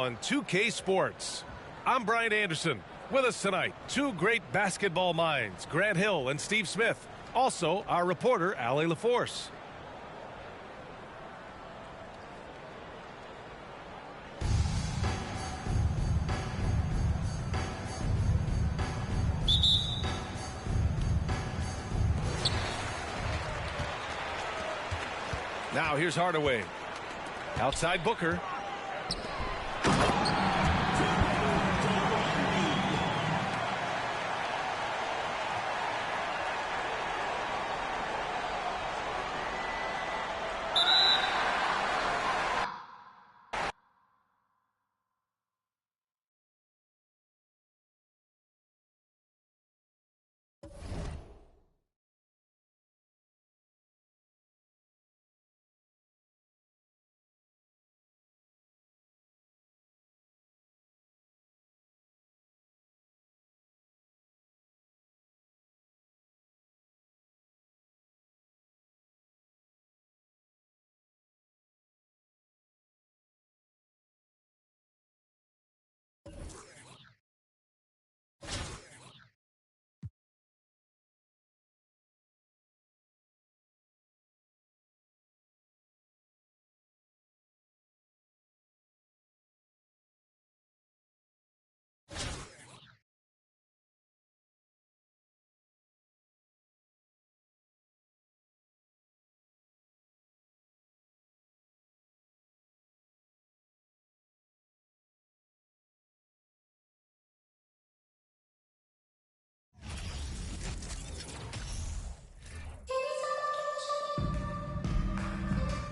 On 2K Sports. I'm Brian Anderson. With us tonight, two great basketball minds, Grant Hill and Steve Smith. Also, our reporter, Allie LaForce. Now here's Hardaway. Outside Booker.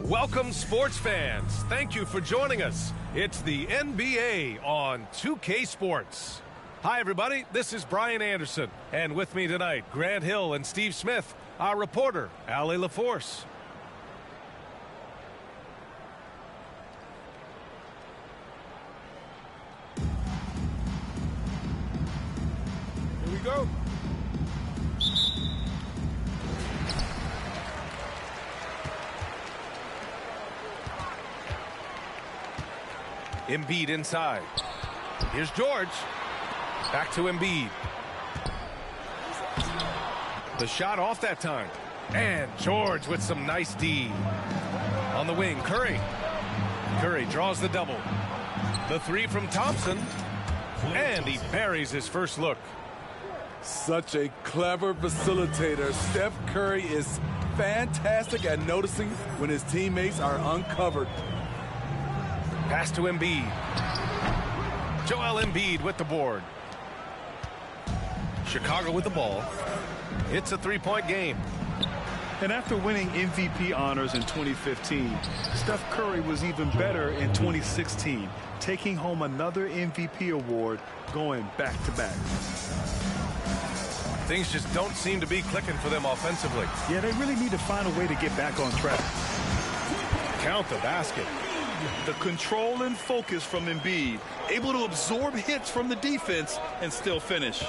Welcome, sports fans. Thank you for joining us. It's the NBA on 2K Sports. Hi, everybody. This is Brian Anderson. And with me tonight, Grant Hill and Steve Smith, our reporter, Allie LaForce. Here we go. Embiid inside. Here's George. Back to Embiid. The shot off that time. And George with some nice D. On the wing, Curry. Curry draws the double. The three from Thompson. And he buries his first look. Such a clever facilitator. Steph Curry is fantastic at noticing when his teammates are uncovered. Pass to Embiid. Joel Embiid with the board. Chicago with the ball. It's a three-point game. And after winning MVP honors in 2015, Steph Curry was even better in 2016, taking home another MVP award, going back-to-back. Things just don't seem to be clicking for them offensively. Yeah, they really need to find a way to get back on track. Count the basket. The control and focus from Embiid, able to absorb hits from the defense and still finish.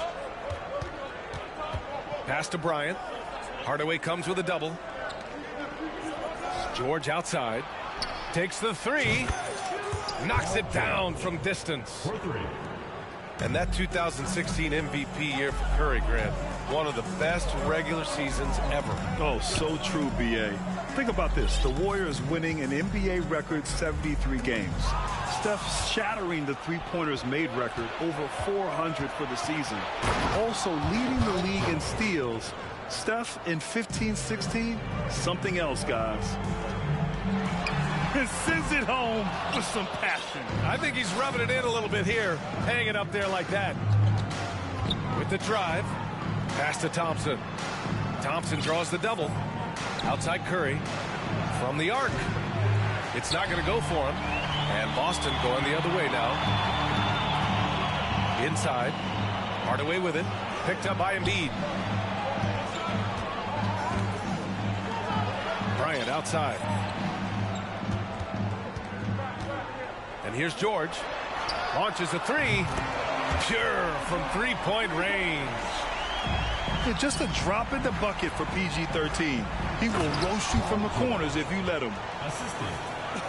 Pass to Bryant. Hardaway comes with a double. George outside. Takes the three. Knocks it down from distance. And that 2016 MVP year for Curry, Grant, one of the best regular seasons ever. Oh, so true, B.A. Think about this. The Warriors winning an NBA record 73 games. Steph shattering the three-pointers made record, over 400 for the season. Also leading the league in steals. Steph in 15-16, something else, guys. And sends it home with some passion. I think he's rubbing it in a little bit here, hanging up there like that. With the drive, pass to Thompson. Thompson draws the double. Outside Curry from the arc. It's not going to go for him. And Boston going the other way now. Inside. Hardaway with it. Picked up by Embiid. Bryant outside. And here's George. Launches a three. Pure from three-point range. And just a drop in the bucket for PG-13. He will roast you from the corners if you let him. Assistant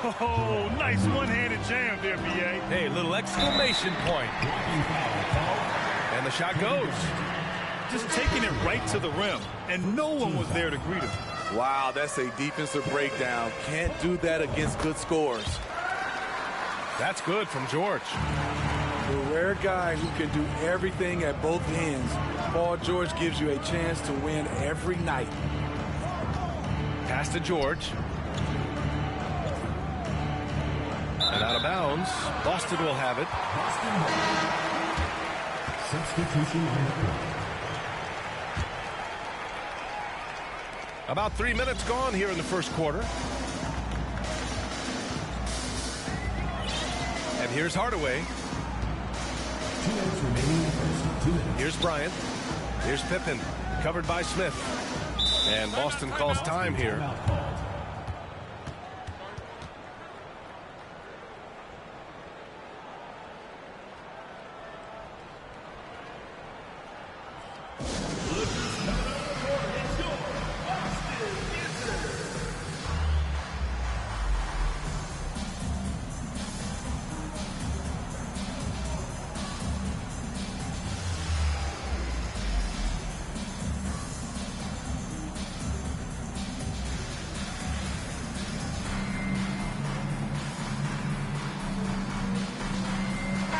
Oh, nice one-handed jam there, B.A. Hey, little exclamation point. And the shot goes. Just taking it right to the rim, and no one was there to greet him. Wow, that's a defensive breakdown. Can't do that against good scores. That's good from George. The rare guy who can do everything at both ends. Paul George gives you a chance to win every night. Pass to George. And out of bounds. Boston will have it. Substitution. About 3 minutes gone here in the first quarter. And here's Hardaway. 2 minutes remaining in the first. 2 minutes. Here's Bryant. Here's Pippen. Covered by Smith. And Boston calls time here.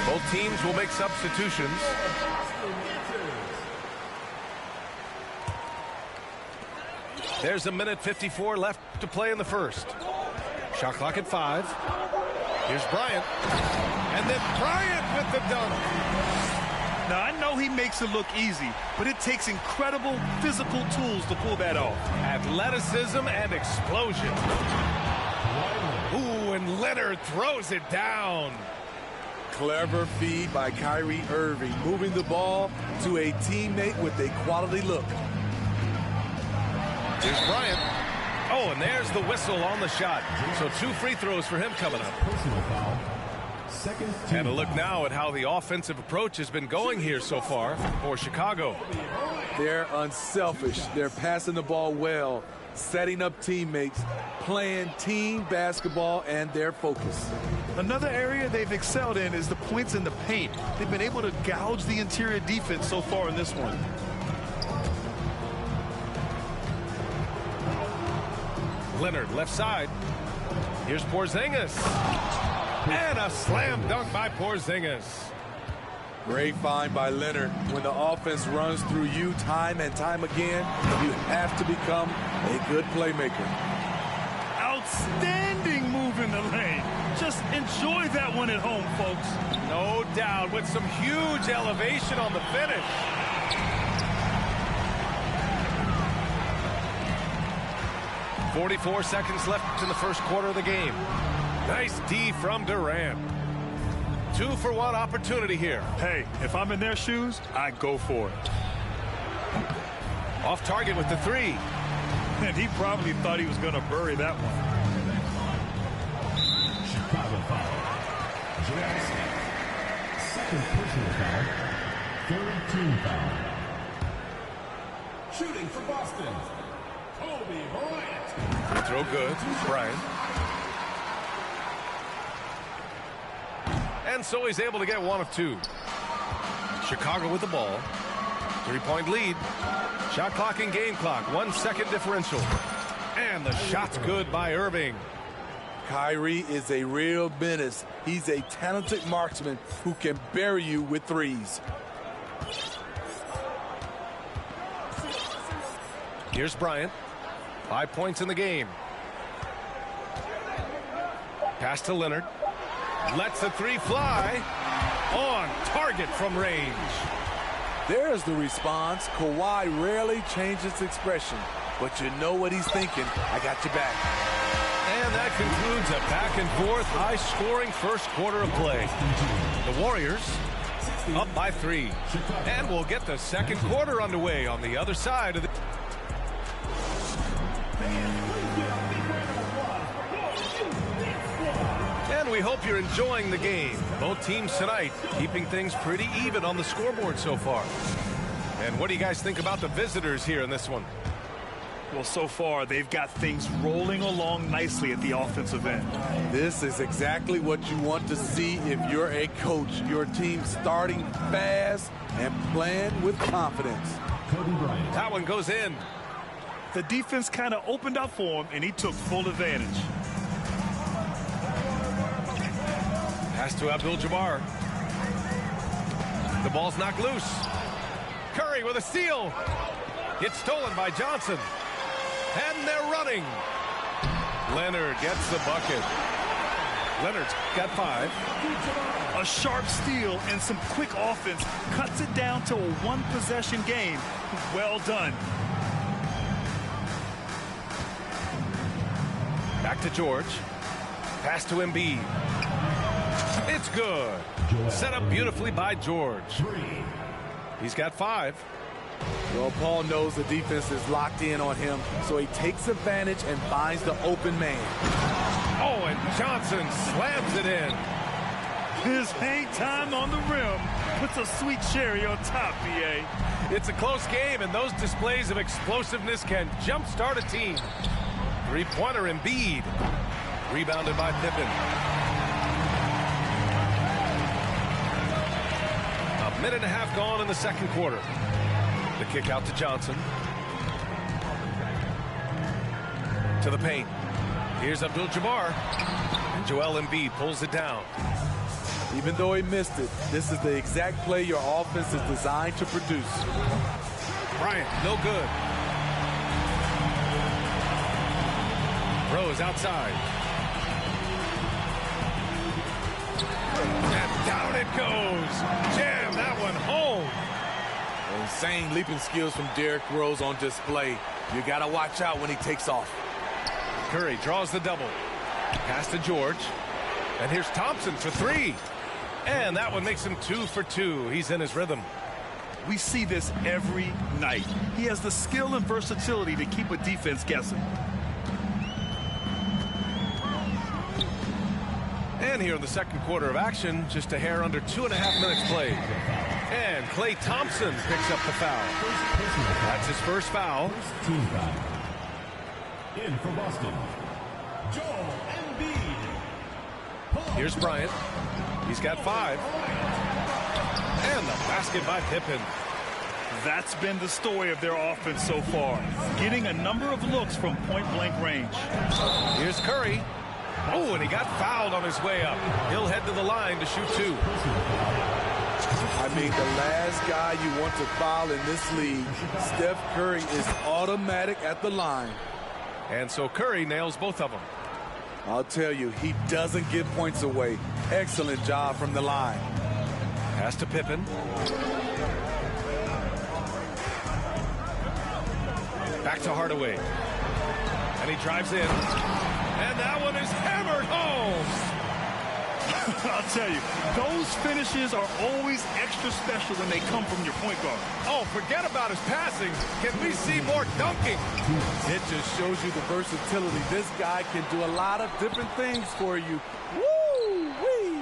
Both teams will make substitutions. There's a minute 54 left to play in the first. Shot clock at 5. Here's Bryant. And then Bryant with the dunk. Now, I know he makes it look easy, but it takes incredible physical tools to pull that off. Athleticism and explosion. Ooh, and Leonard throws it down. Clever feed by Kyrie Irving, moving the ball to a teammate with a quality look. Here's Bryant. Oh, and there's the whistle on the shot. So 2 free throws for him coming up. Personal foul. Second team. And a look now at how the offensive approach has been going here so far for Chicago. They're unselfish. They're passing the ball well, setting up teammates, playing team basketball, and their focus. Another area they've excelled in is the points in the paint. They've been able to gouge the interior defense so far in this one. Leonard, left side. Here's Porzingis. And a slam dunk by Porzingis. Great find by Leonard. When the offense runs through you time and time again, you have to become a good playmaker. Outstanding move in the lane. Just enjoy that one at home, folks. No doubt, with some huge elevation on the finish. .44 seconds left in the first quarter of the game. Nice D from Durant. 2-for-1 opportunity here. Hey, if I'm in their shoes, I go for it. Off target with the 3. And he probably thought he was going to bury that one. Chicago foul. Jackson. Second personal foul. Third team foul. Shooting for Boston. Kobe Bryant. Free throw good. Bryant. And so he's able to get 1 of 2. Chicago with the ball. 3-point lead. Shot clock and game clock. 1 second differential. And the shot's good by Irving. Kyrie is a real menace. He's a talented marksman who can bury you with threes. Here's Bryant. 5 points in the game. Pass to Leonard. Lets the 3 fly. On target from range. There's the response. Kawhi rarely changes expression, but you know what he's thinking. I got your back. And that concludes a back-and-forth, high-scoring first quarter of play. The Warriors up by 3. And we'll get the second quarter underway on the other side of the... And we hope you're enjoying the game. Both teams tonight keeping things pretty even on the scoreboard so far. And what do you guys think about the visitors here in this one? Well, so far, they've got things rolling along nicely at the offensive end. This is exactly what you want to see if you're a coach. Your team starting fast and playing with confidence. Kobe Bryant. That one goes in. The defense kind of opened up for him, and he took full advantage. Pass to Abdul-Jabbar. The ball's knocked loose. Curry with a steal. It's stolen by Johnson. And they're running. Leonard gets the bucket. Leonard's got 5. A sharp steal and some quick offense cuts it down to a one-possession game. Well done. Back to George. Pass to Embiid. It's good. Set up beautifully by George. 3. He's got 5. Well, Paul knows the defense is locked in on him, so he takes advantage and finds the open man. Oh, and Johnson slams it in. His hang time on the rim puts a sweet cherry on top, B.A. It's a close game, and those displays of explosiveness can jumpstart a team. Three-pointer Embiid. Rebounded by Pippen. A minute and a half gone in the second quarter. The kick out to Johnson. To the paint. Here's Abdul-Jabbar. And Joel Embiid pulls it down. Even though he missed it, this is the exact play your offense is designed to produce. Bryant, no good. Rose outside. And down it goes. Jam that one home. Insane leaping skills from Derrick Rose on display. You got to watch out when he takes off. Curry draws the double. Pass to George. And here's Thompson for 3. And that one makes him 2 for 2. He's in his rhythm. We see this every night. He has the skill and versatility to keep a defense guessing. And here in the second quarter of action, just a hair under 2.5 minutes played. And Klay Thompson picks up the foul. That's his first foul. First team foul. In for Boston, Joel Embiid. Here's Bryant. He's got 5. And the basket by Pippen. That's been the story of their offense so far. Getting a number of looks from point-blank range. Here's Curry. Oh, and he got fouled on his way up. He'll head to the line to shoot 2. I mean, the last guy you want to foul in this league, Steph Curry, is automatic at the line. And so Curry nails both of them. I'll tell you, he doesn't give points away. Excellent job from the line. Pass to Pippen. Back to Hardaway. And he drives in. And that one is hammered home. I'll tell you, those finishes are always extra special when they come from your point guard. Oh, forget about his passing. Can we see more dunking? It just shows you the versatility. This guy can do a lot of different things for you. Woo-wee!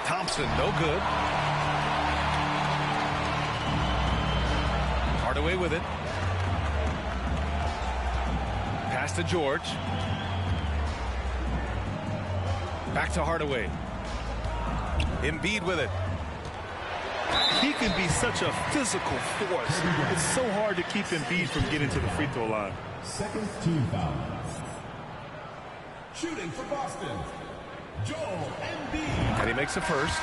Thompson, no good. Hardaway with it. Pass to George. Back to Hardaway. Embiid with it. He can be such a physical force. It's so hard to keep Embiid from getting to the free throw line. Second team foul. Shooting for Boston, Joel Embiid. And he makes the first.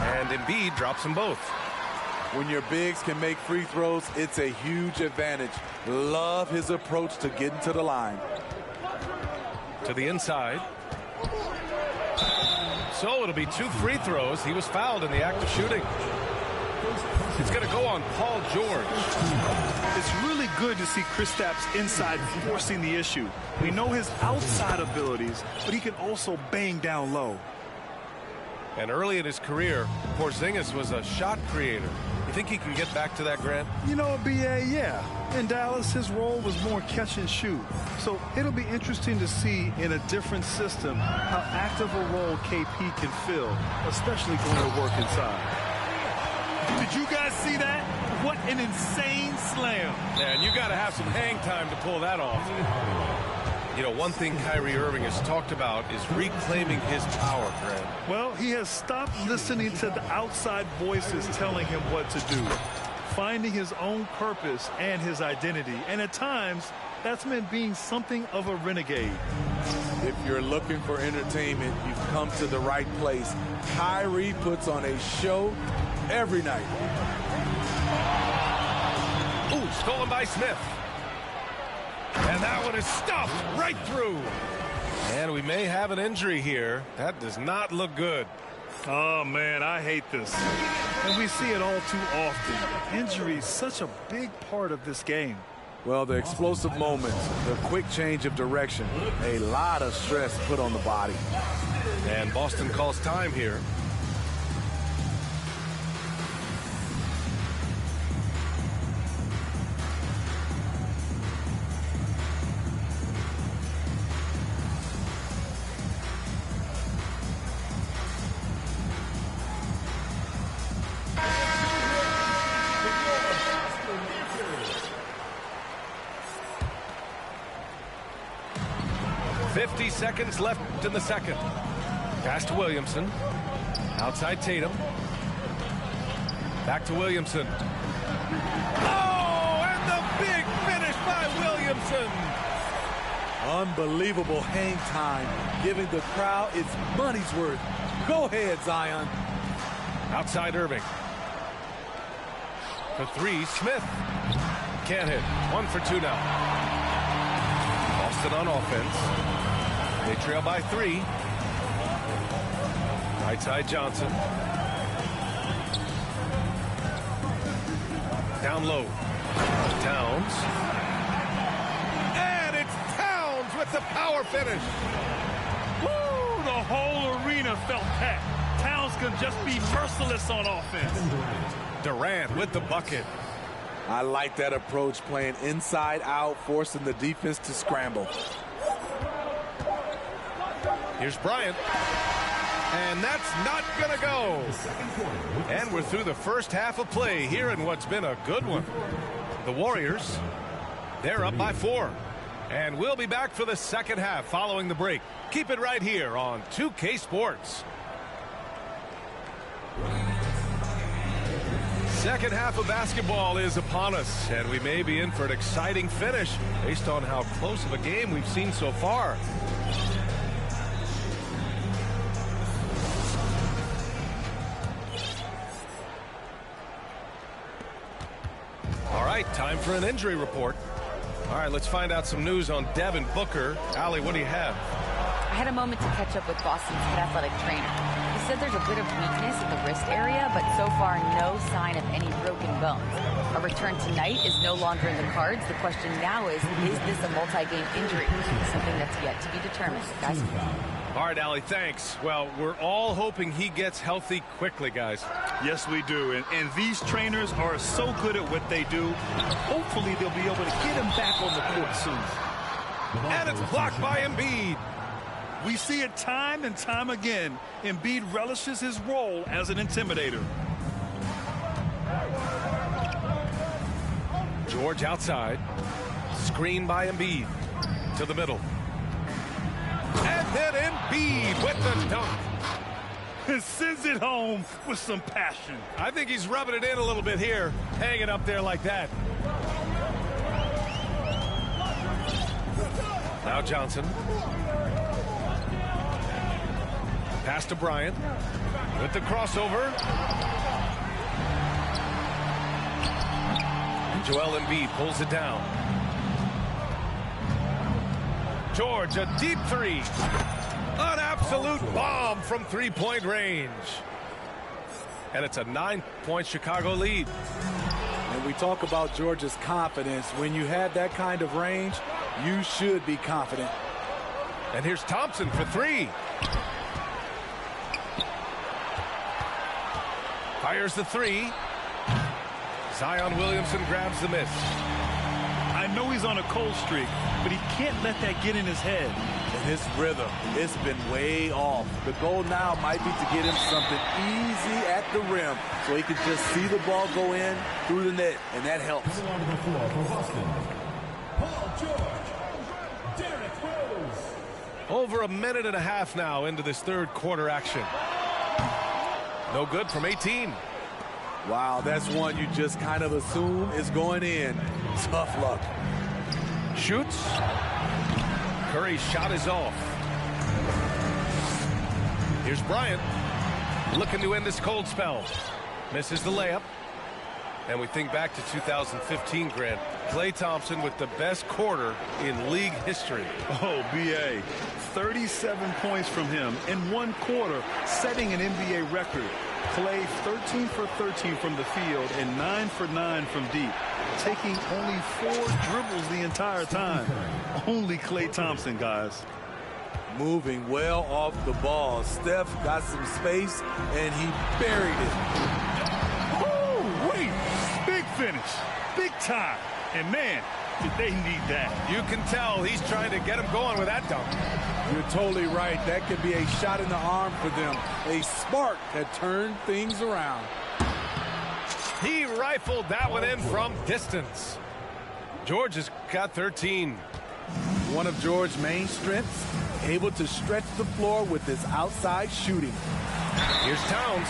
And Embiid drops them both. When your bigs can make free throws, it's a huge advantage. Love his approach to getting to the line. To the inside. So it'll be 2 free throws. He was fouled in the act of shooting. It's going to go on Paul George. It's really good to see Kristaps inside forcing the issue. We know his outside abilities, but he can also bang down low. And early in his career, Porzingis was a shot creator. You think he can get back to that, Grant? You know, B.A., yeah. In Dallas, his role was more catch and shoot. So it'll be interesting to see in a different system how active a role KP can fill, especially going to work inside. Did you guys see that? What an insane slam. Yeah, and you got to have some hang time to pull that off. You know, one thing Kyrie Irving has talked about is reclaiming his power, Grant. Well, he has stopped listening to the outside voices telling him what to do, finding his own purpose and his identity. And at times, that's meant being something of a renegade. If you're looking for entertainment, you've come to the right place. Kyrie puts on a show every night. Ooh, stolen by Smith. And that one is stuffed right through. And we may have an injury here. That does not look good. Oh, man, I hate this. And we see it all too often. Injury is such a big part of this game. Well, the explosive moments, the quick change of direction, a lot of stress put on the body. And Boston calls time here. Seconds left in the second. Pass to Williamson. Outside Tatum. Back to Williamson. Oh, and the big finish by Williamson. Unbelievable hang time, giving the crowd its money's worth. Go ahead, Zion. Outside Irving. For three, Smith. Can't hit. 1 for 2 now. Boston on offense. They trail by 3. Right side Johnson. Down low. Towns. And it's Towns with the power finish. Woo! The whole arena felt that. Towns can just be merciless on offense. Durant with the bucket. I like that approach, playing inside out, forcing the defense to scramble. Here's Bryant. And that's not going to go. And we're through the first half of play here in what's been a good one. The Warriors, they're up by 4. And we'll be back for the second half following the break. Keep it right here on 2K Sports. Second half of basketball is upon us, and we may be in for an exciting finish based on how close of a game we've seen so far. Time for an injury report. All right, let's find out some news on Devin Booker. Allie, what do you have? I had a moment to catch up with Boston's head athletic trainer. He said there's a bit of weakness in the wrist area, but so far no sign of any broken bones. A return tonight is no longer in the cards. The question now is this a multi-game injury? Something that's yet to be determined, guys. All right, Allie, thanks. Well, we're all hoping he gets healthy quickly, guys. Yes, we do. And these trainers are so good at what they do. Hopefully, they'll be able to get him back on the court soon. And it's blocked by Embiid. We see it time and time again. Embiid relishes his role as an intimidator. George outside. Screen by Embiid. To the middle. And then Embiid with the dunk. And sends it home with some passion. I think he's rubbing it in a little bit here, hanging up there like that. Now Johnson. Pass to Bryant. With the crossover. Joel Embiid pulls it down. George, a deep 3. An absolute bomb from three-point range. And it's a 9-point Chicago lead. And we talk about George's confidence. When you have that kind of range, you should be confident. And here's Thompson for 3. Fires the 3. Zion Williamson grabs the miss. I know he's on a cold streak, but he can't let that get in his head. And his rhythm, it's been way off. The goal now might be to get him something easy at the rim so he can just see the ball go in through the net, and that helps. Coming onto the floor for Boston, Paul George, Derrick Rose. Over a minute and a half now into this third quarter action. No good from 18. Wow, that's one you just kind of assume is going in. Tough luck. Shoots. Curry's shot is off. Here's Bryant looking to end this cold spell. Misses the layup. And we think back to 2015, Grant. Klay Thompson with the best quarter in league history. Oh, B.A. 37 points from him in one quarter, setting an NBA record. Klay 13 for 13 from the field and 9 for 9 from deep, taking only 4 dribbles the entire time. Only Klay Thompson, guys. Moving well off the ball. Steph got some space, and he buried it. Oh, wait. Big finish. Big time. And, man, did they need that. You can tell he's trying to get him going with that dunk. You're totally right. That could be a shot in the arm for them. A spark that turned things around. He rifled that one in from distance. George has got 13. One of George's main strengths, able to stretch the floor with his outside shooting. Here's Towns.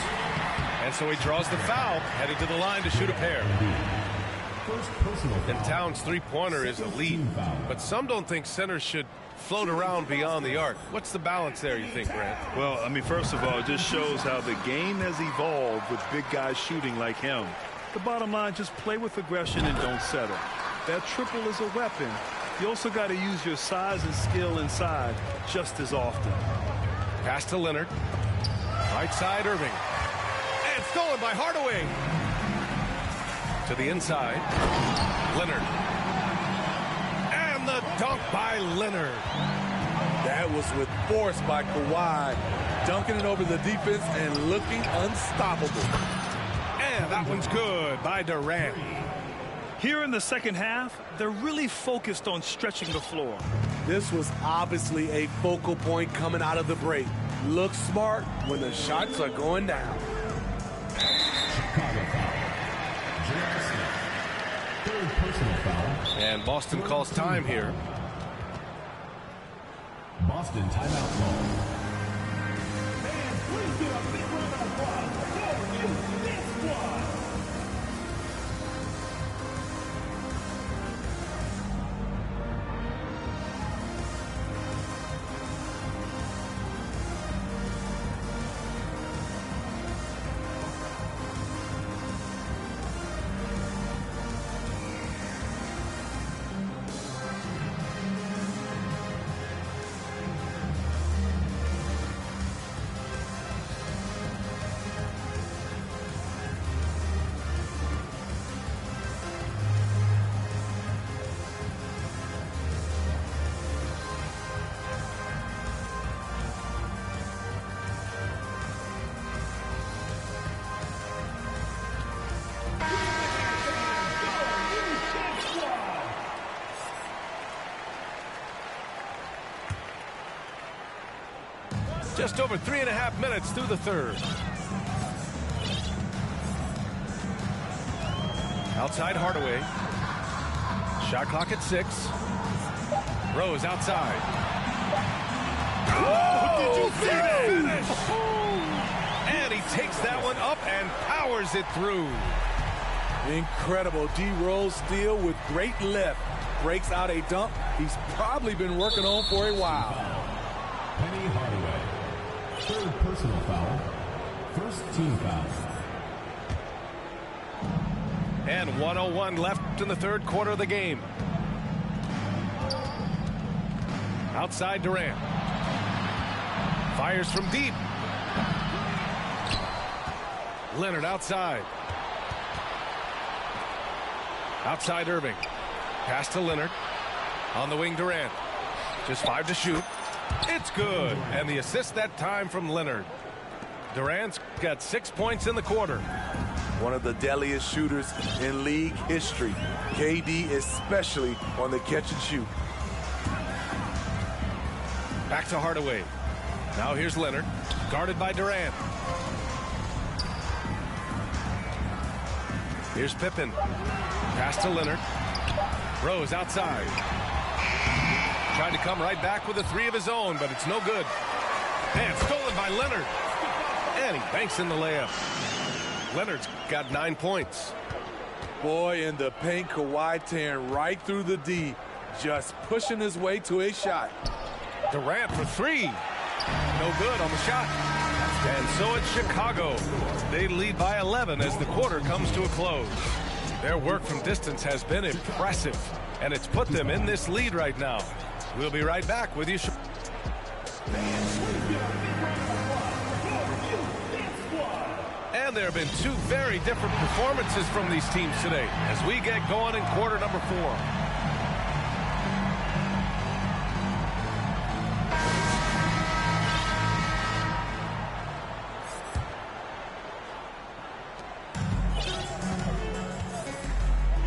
And so he draws the foul, headed to the line to shoot a pair. First personal foul. And Towns' three-pointer is elite, but some don't think centers should float around beyond the arc. What's the balance there, you think, Grant? Well, I mean, first of all, it just shows how the game has evolved with big guys shooting like him. The bottom line, just play with aggression and don't settle. That triple is a weapon. You also got to use your size and skill inside just as often. Pass to Leonard. Right side, Irving. And stolen by Hardaway. To the inside. Leonard. And the dunk by Leonard. That was with force by Kawhi, dunking it over the defense and looking unstoppable. And that one's good by Durant. Here in the second half, they're really focused on stretching the floor. This was obviously a focal point coming out of the break. Look smart when the shots are going down. Chicago foul. J.R. Smith. Third personal foul. And Boston calls time here. Boston timeout ball. Please give a big round of applause for this squad. Just over 3.5 minutes through the third. Outside Hardaway. Shot clock at 6. Rose outside. Oh, did you see that? Finish! And he takes that one up and powers it through. Incredible. D. Rose steal with great lift. Breaks out a dunk he's probably been working on for a while. Penny Hardaway. Third personal foul. First team foul. And 1:01 left in the third quarter of the game. Outside Durant. Fires from deep. Leonard outside. Outside Irving. Pass to Leonard. On the wing Durant. Just 5 to shoot. It's good. And the assist that time from Leonard. Durant's got 6 points in the quarter. One of the deadliest shooters in league history. KD especially on the catch and shoot. Back to Hardaway. Now here's Leonard, guarded by Durant. Here's Pippen. Pass to Leonard. Rose outside. Tried to come right back with a three of his own, but it's no good. And stolen by Leonard. And he banks in the layup. Leonard's got 9 points. Boy, in the paint, Kawhi tearing right through the D, just pushing his way to a shot. Durant for three. No good on the shot. And so it's Chicago. They lead by 11 as the quarter comes to a close. Their work from distance has been impressive, and it's put them in this lead right now. We'll be right back with you. And there have been two very different performances from these teams today as we get going in quarter number 4.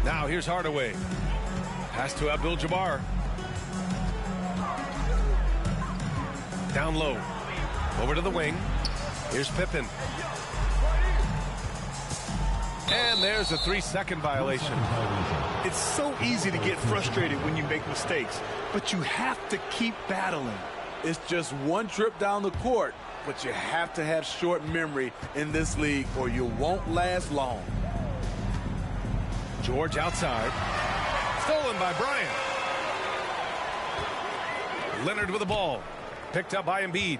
Now here's Hardaway. Pass to Abdul-Jabbar. Down low. Over to the wing. Here's Pippen. And there's a 3-second violation. It's so easy to get frustrated when you make mistakes, but you have to keep battling. It's just one trip down the court, but you have to have short memory in this league or you won't last long. George outside. Stolen by Bryant. Leonard with the ball. Picked up by Embiid.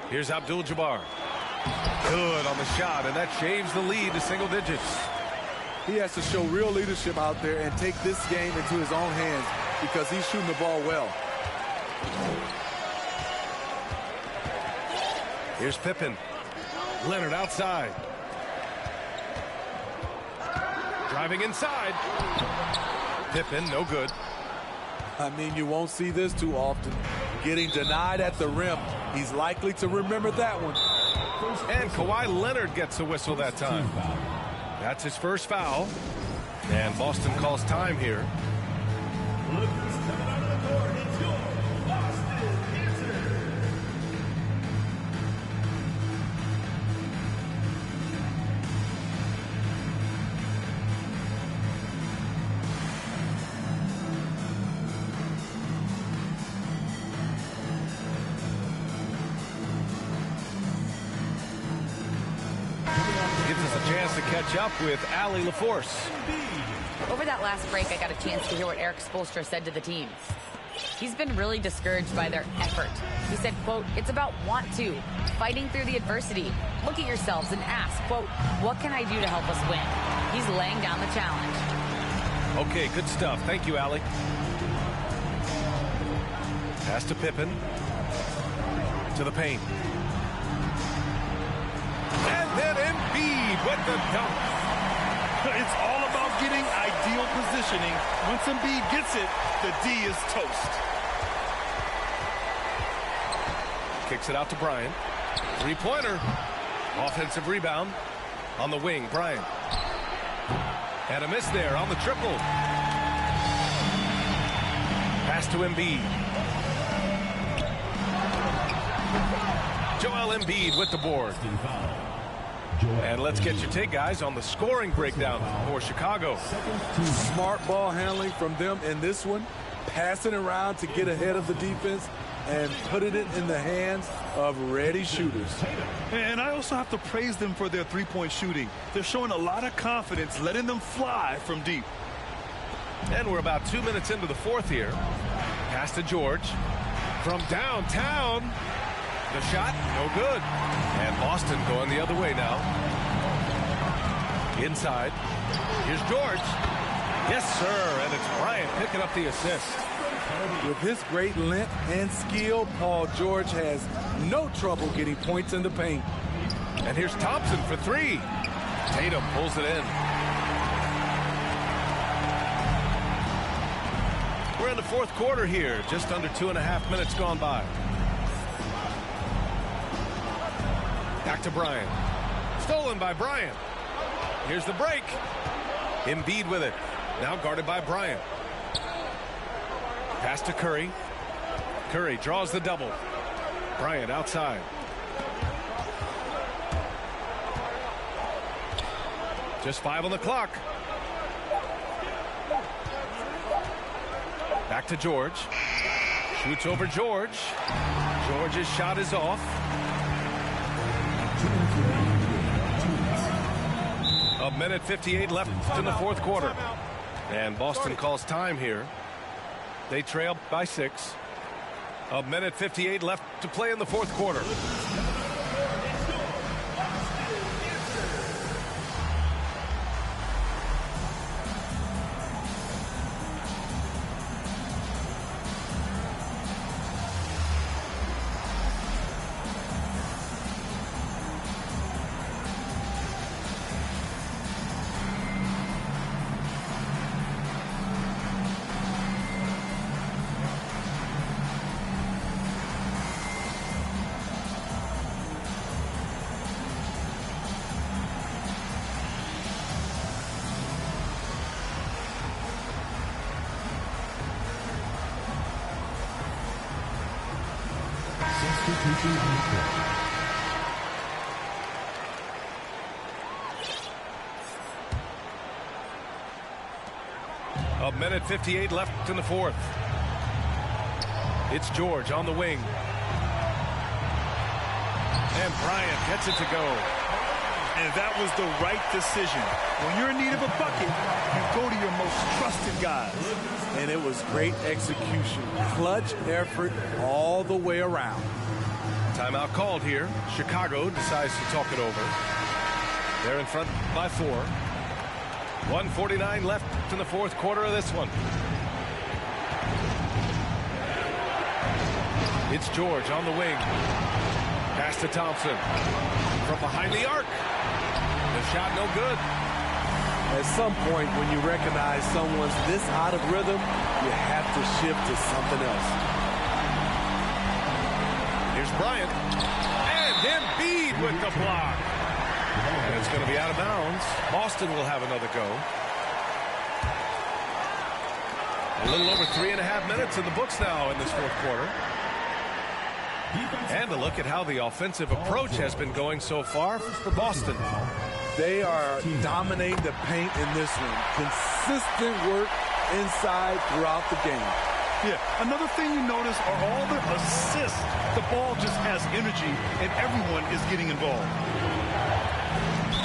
Here's Abdul-Jabbar. Good on the shot, and that shaves the lead to single digits. He has to show real leadership out there and take this game into his own hands because he's shooting the ball well. Here's Pippen. Leonard outside. Driving inside. Pippen, no good. I mean, you won't see this too often. Getting denied at the rim. He's likely to remember that one. And Kawhi Leonard gets a whistle that time. That's his first foul. And Boston calls time here. To catch up with Allie LaForce. Over that last break, I got a chance to hear what Eric Spoelstra said to the team. He's been really discouraged by their effort. He said, quote, "It's about want to, fighting through the adversity. Look at yourselves and ask, quote, what can I do to help us win?" He's laying down the challenge. Okay, good stuff. Thank you, Allie. Pass to Pippen. To the paint. And then Embiid with the dunk. It's all about getting ideal positioning. Once Embiid gets it, the D is toast. Kicks it out to Bryant. Three-pointer. Offensive rebound. On the wing, Bryant. And a miss there on the triple. Pass to Embiid. Joel Embiid with the board. And let's get your take, guys, on the scoring breakdown for Chicago. Smart ball handling from them in this one. Passing around to get ahead of the defense and putting it in the hands of ready shooters. And I also have to praise them for their three-point shooting. They're showing a lot of confidence, letting them fly from deep. And we're about 2 minutes into the fourth here. Pass to George. From downtown. The shot, no good. And Boston going the other way now. Inside. Here's George. Yes, sir. And it's Bryant picking up the assist. With his great length and skill, Paul George has no trouble getting points in the paint. And here's Thompson for three. Tatum pulls it in. We're in the fourth quarter here. Just under 2.5 minutes gone by. Back to Bryant. Stolen by Bryant. Here's the break. Embiid with it. Now guarded by Bryant. Pass to Curry. Curry draws the double. Bryant outside. Just 5 on the clock. Back to George. Shoots over George. George's shot is off. A minute 58 left in the fourth quarter. And Boston calls time here. They trail by 6. A minute 58 left to play in the fourth quarter. A minute 58 left in the fourth. It's George on the wing. And Bryant gets it to go. And that was the right decision. When you're in need of a bucket, you go to your most trusted guys. And it was great execution. Clutch effort all the way around. Timeout called here. Chicago decides to talk it over. They're in front by 4. 1:49 left in the fourth quarter of this one. It's George on the wing. Pass to Thompson. From behind the arc. The shot no good. At some point, when you recognize someone's this out of rhythm, you have to shift to something else. Here's Bryant. And Embiid with the block. And it's going to be out of bounds. Boston will have another go. A little over 3.5 minutes in the books now in this fourth quarter. And a look at how the offensive approach has been going so far for Boston. They are dominating the paint in this one. Consistent work inside throughout the game. Yeah, another thing you notice are all the assists. The ball just has energy, and everyone is getting involved.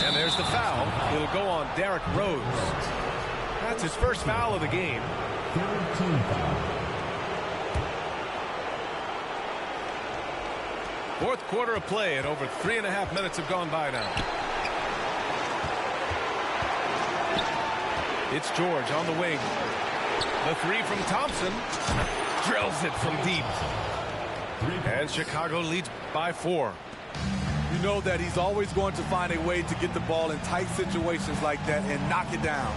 And there's the foul. It'll go on Derrick Rose. That's his first foul of the game. Fourth quarter of play, and over 3.5 minutes have gone by now. It's George on the wing. The 3 from Thompson. Drills it from deep. And Chicago leads by 4. You know that he's always going to find a way to get the ball in tight situations like that and knock it down.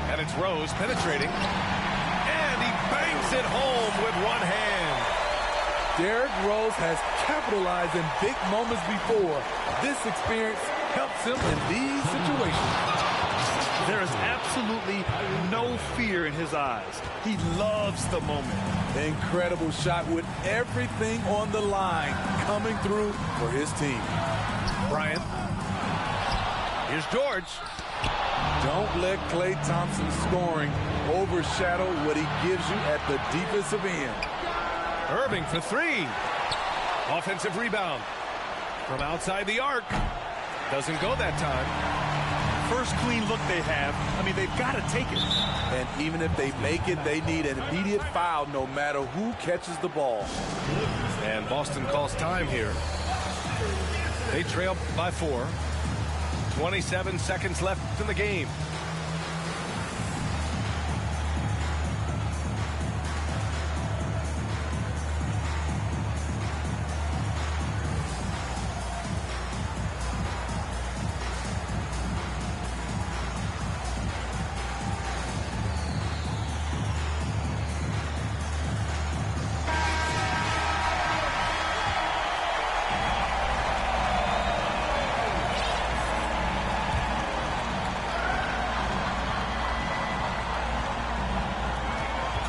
And it's Rose penetrating. And he bangs it home with one hand. Derrick Rose has capitalized in big moments before. This experience helps him in these situations. There is absolutely no fear in his eyes. He loves the moment. Incredible shot with everything on the line coming through for his team. Bryant. Here's George. Don't let Klay Thompson's scoring overshadow what he gives you at the defensive end. Irving for 3. Offensive rebound. From outside the arc. Doesn't go that time. First clean look they have. I mean, they've got to take it. And even if they make it, they need an immediate foul no matter who catches the ball. And Boston calls time here. They trail by 4. 27 seconds left in the game.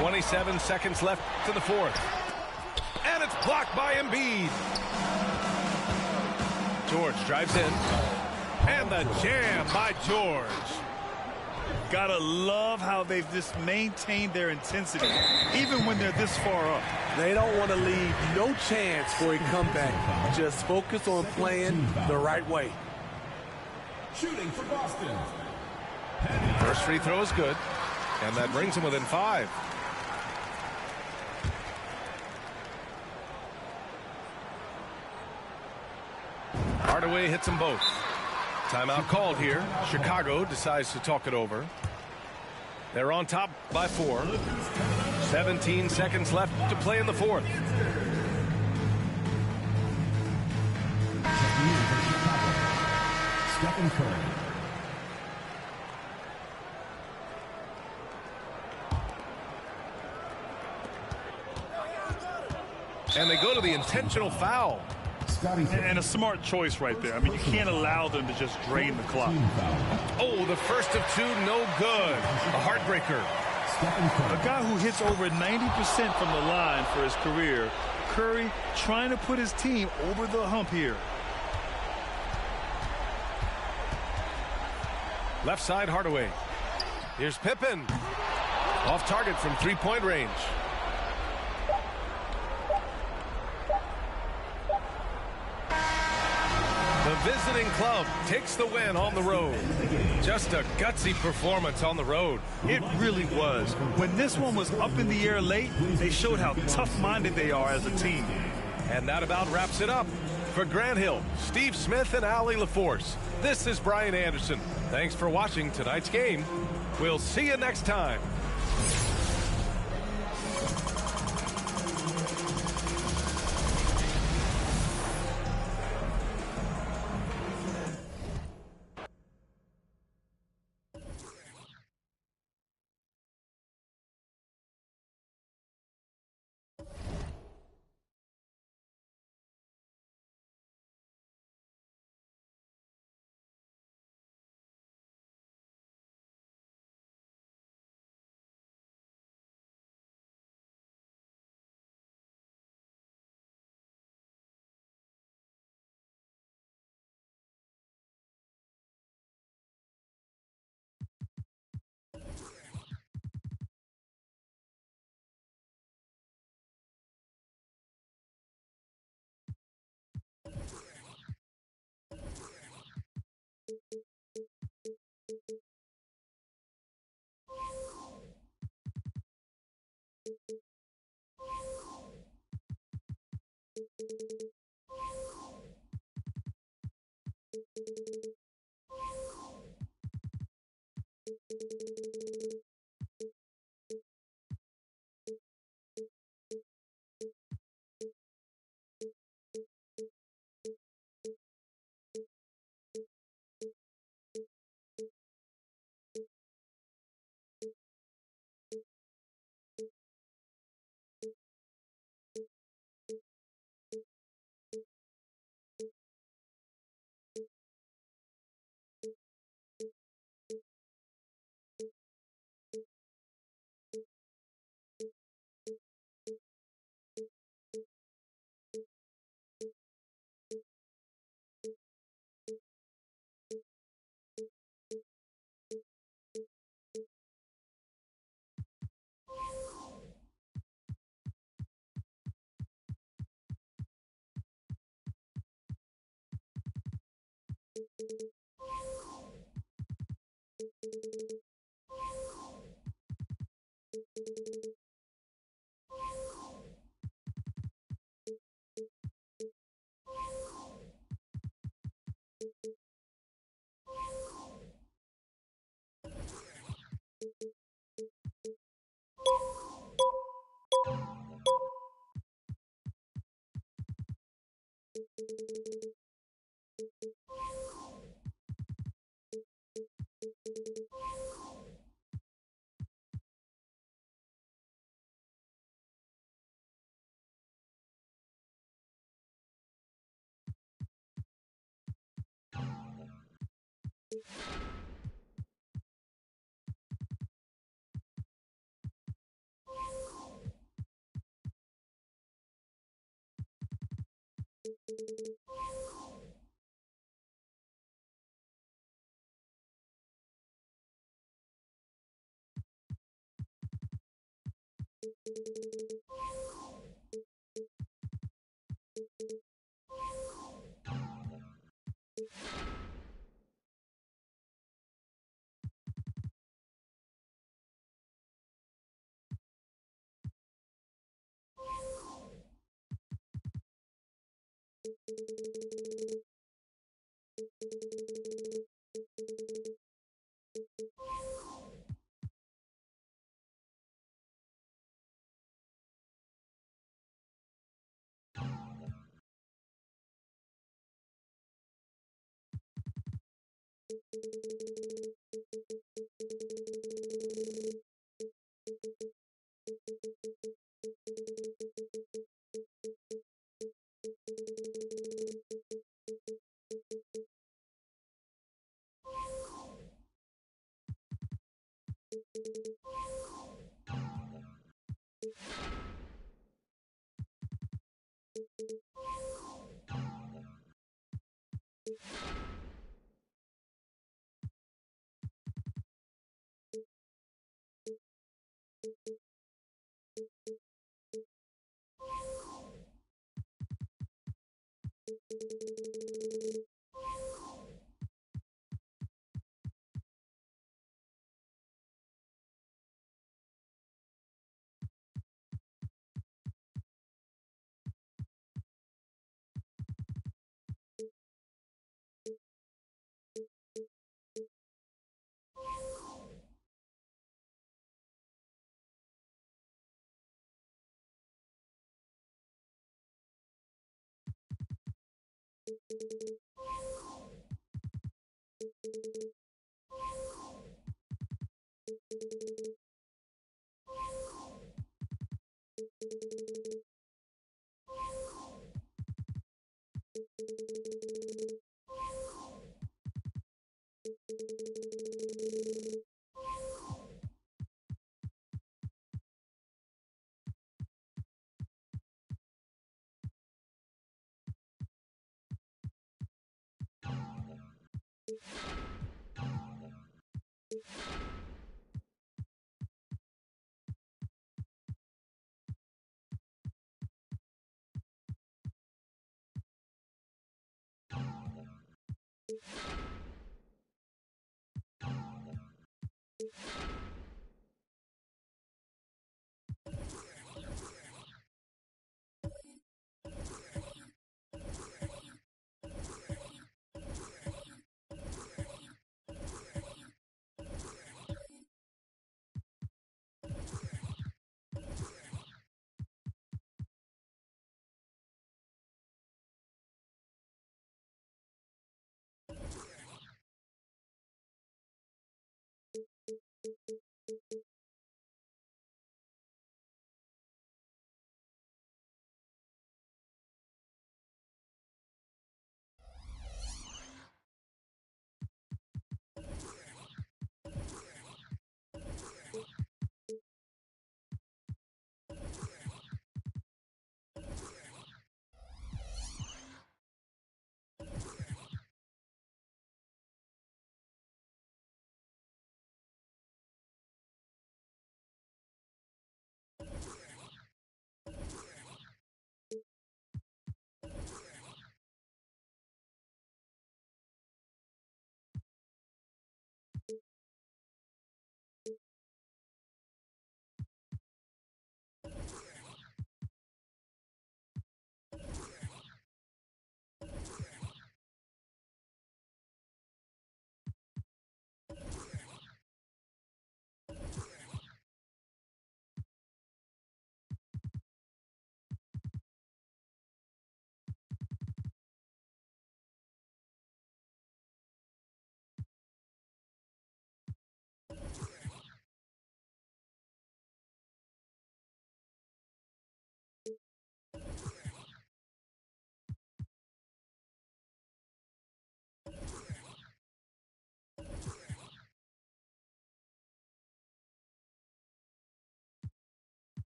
27 seconds left to the fourth. And it's blocked by Embiid. George drives in. And the jam by George. Gotta love how they've just maintained their intensity, even when they're this far up. They don't want to leave no chance for a comeback. Just focus on playing the right way. Shooting for Boston. First free throw is good. And that brings him within 5. Hardaway hits them both. Timeout called here. Chicago decides to talk it over. They're on top by 4. 17 seconds left to play in the fourth. Stephen Curry. And they go to the intentional foul. And a smart choice right there. I mean, you can't allow them to just drain the clock. Oh, the first of 2, no good. A heartbreaker. A guy who hits over 90% from the line for his career. Curry trying to put his team over the hump here. Left side, Hardaway. Here's Pippen. Off target from 3-point range. The visiting club takes the win on the road. Just a gutsy performance on the road. It really was. When this one was up in the air late, they showed how tough-minded they are as a team. And that about wraps it up. For Grant Hill, Steve Smith, and Allie LaForce, this is Brian Anderson. Thanks for watching tonight's game. We'll see you next time.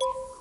You